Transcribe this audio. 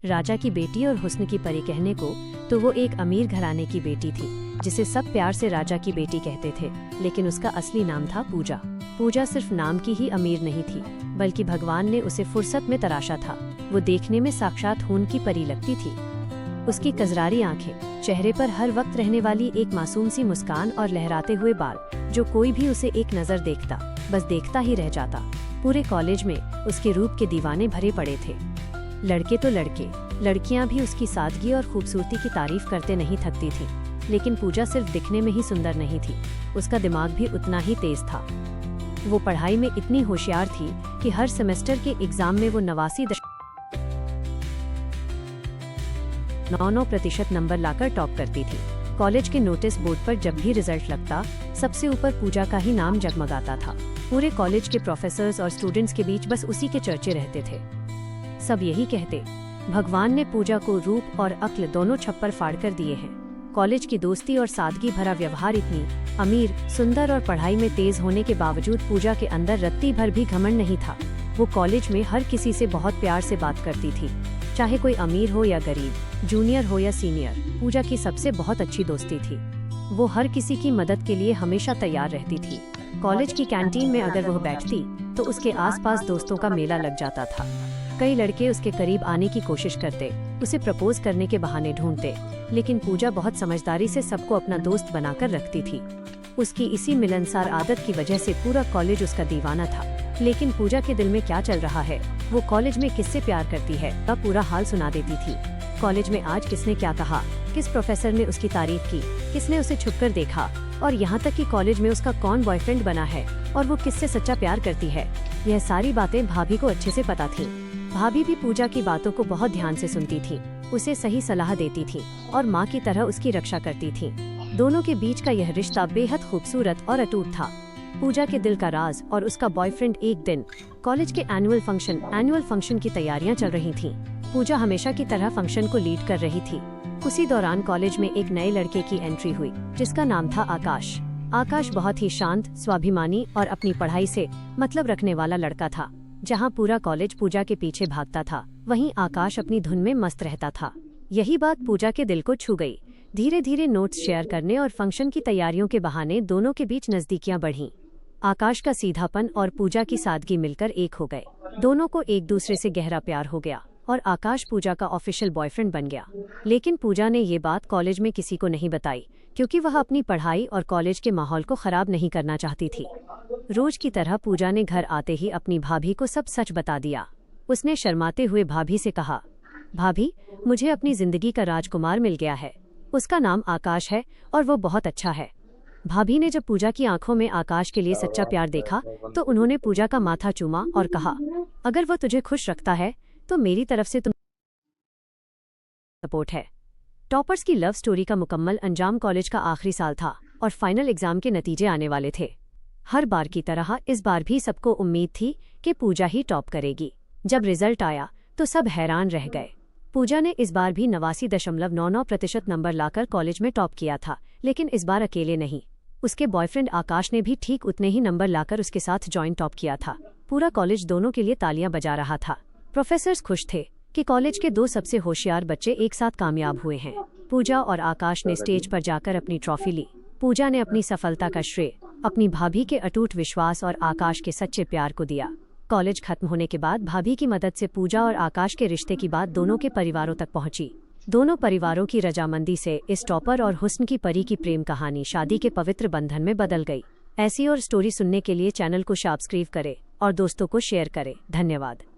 राजा की बेटी और हुस्न की परी कहने को तो वो एक अमीर घराने की बेटी थी, जिसे सब प्यार से राजा की बेटी कहते थे। लेकिन उसका असली नाम था पूजा। पूजा सिर्फ नाम की ही अमीर नहीं थी, बल्कि भगवान ने उसे फुर्सत में तराशा था। वो देखने में साक्षात खून की परी लगती थी। उसकी कजरारी आंखें, चेहरे पर हर वक्त रहने वाली एक मासूम सी मुस्कान और लहराते हुए बाल, जो कोई भी उसे एक नजर देखता बस देखता ही रह जाता। पूरे कॉलेज में उसके रूप के दीवाने भरे पड़े थे। लड़के तो लड़के, लड़कियां भी उसकी सादगी और खूबसूरती की तारीफ करते नहीं थकती थी। लेकिन पूजा सिर्फ दिखने में ही सुंदर नहीं थी, उसका दिमाग भी उतना ही तेज था। वो पढ़ाई में इतनी होशियार थी कि हर सेमेस्टर के एग्जाम में वो 89.99% नंबर लाकर टॉप करती थी। कॉलेज के नोटिस बोर्ड पर जब भी रिजल्ट लगता, सबसे ऊपर पूजा का ही नाम जगमगाता था। पूरे कॉलेज के प्रोफेसर्स और स्टूडेंट्स के बीच बस उसी के चर्चे रहते थे। सब यही कहते, भगवान ने पूजा को रूप और अक्ल दोनों छप्पर फाड़ कर दिए हैं। कॉलेज की दोस्ती और सादगी भरा व्यवहार, इतनी अमीर, सुंदर और पढ़ाई में तेज होने के बावजूद पूजा के अंदर रत्ती भर भी घमंड नहीं था। वो कॉलेज में हर किसी से बहुत प्यार से बात करती थी, चाहे कोई अमीर हो या गरीब, जूनियर हो या सीनियर। पूजा की सबसे बहुत अच्छी दोस्ती थी। वो हर किसी की मदद के लिए हमेशा तैयार रहती थी। कॉलेज की कैंटीन में अगर वह बैठती तो उसके आसपास दोस्तों का मेला लग जाता था। कई लड़के उसके करीब आने की कोशिश करते, उसे प्रपोज करने के बहाने ढूंढते, लेकिन पूजा बहुत समझदारी से सबको अपना दोस्त बनाकर रखती थी। उसकी इसी मिलनसार आदत की वजह से पूरा कॉलेज उसका दीवाना था। लेकिन पूजा के दिल में क्या चल रहा है, वो कॉलेज में किससे प्यार करती है, का पूरा हाल सुना देती थी। कॉलेज में आज किसने क्या कहा, किस प्रोफेसर ने उसकी तारीफ की, किसने उसे छुपकर देखा, और यहाँ तक कि कॉलेज में उसका कौन बॉयफ्रेंड बना है और वो किससे सच्चा प्यार करती है, यह सारी बातें भाभी को अच्छे से पता थी। भाभी भी पूजा की बातों को बहुत ध्यान से सुनती थी, उसे सही सलाह देती थी और माँ की तरह उसकी रक्षा करती थी। दोनों के बीच का यह रिश्ता बेहद खूबसूरत और अटूट था। पूजा के दिल का राज और उसका बॉयफ्रेंड। एक दिन कॉलेज के एनुअल फंक्शन की तैयारियां चल रही थीं। पूजा हमेशा की तरह फंक्शन को लीड कर रही थी। उसी दौरान कॉलेज में एक नए लड़के की एंट्री हुई, जिसका नाम था आकाश। आकाश बहुत ही शांत, स्वाभिमानी और अपनी पढ़ाई से मतलब रखने वाला लड़का था। जहाँ पूरा कॉलेज पूजा के पीछे भागता था, वहीं आकाश अपनी धुन में मस्त रहता था। यही बात पूजा के दिल को छू गई। धीरे धीरे नोट्स शेयर करने और फंक्शन की तैयारियों के बहाने दोनों के बीच नजदीकियां बढ़ीं। आकाश का सीधापन और पूजा की सादगी मिलकर एक हो गए। दोनों को एक दूसरे से गहरा प्यार हो गया और आकाश पूजा का ऑफिशियल बॉयफ्रेंड बन गया। लेकिन पूजा ने ये बात कॉलेज में किसी को नहीं बताई, क्योंकि वह अपनी पढ़ाई और कॉलेज के माहौल को खराब नहीं करना चाहती थी। रोज की तरह पूजा ने घर आते ही अपनी भाभी को सब सच बता दिया। उसने शर्माते हुए भाभी से कहा, भाभी, मुझे अपनी जिंदगी का राजकुमार मिल गया है। उसका नाम आकाश है और वो बहुत अच्छा है। भाभी ने जब पूजा की आंखों में आकाश के लिए सच्चा प्यार देखा तो उन्होंने पूजा का माथा चूमा और कहा, अगर वो तुझे खुश रखता है तो मेरी तरफ से तुम सपोर्ट है। टॉपर्स की लव स्टोरी का मुकम्मल अंजाम। कॉलेज का आखिरी साल था और फाइनल एग्जाम के नतीजे आने वाले थे। हर बार की तरह इस बार भी सबको उम्मीद थी कि पूजा ही टॉप करेगी। जब रिजल्ट आया तो सब हैरान रह गए। पूजा ने इस बार भी 89.99% नंबर लाकर कॉलेज में टॉप किया था। लेकिन इस बार अकेले नहीं, उसके बॉयफ्रेंड आकाश ने भी ठीक उतने ही नंबर लाकर उसके साथ जॉइन टॉप किया था। पूरा कॉलेज दोनों के लिए तालियां बजा रहा था। प्रोफेसर्स खुश थे कि कॉलेज के दो सबसे होशियार बच्चे एक साथ कामयाब हुए हैं। पूजा और आकाश ने स्टेज पर जाकर अपनी ट्रॉफी ली। पूजा ने अपनी सफलता का श्रेय अपनी भाभी के अटूट विश्वास और आकाश के सच्चे प्यार को दिया। कॉलेज खत्म होने के बाद भाभी की मदद से पूजा और आकाश के रिश्ते की बात दोनों के परिवारों तक पहुंची। दोनों परिवारों की रजामंदी से इस टॉपर और हुस्न की परी की प्रेम कहानी शादी के पवित्र बंधन में बदल गई। ऐसी और स्टोरी सुनने के लिए चैनल को सब्सक्राइब करें और दोस्तों को शेयर करें। धन्यवाद।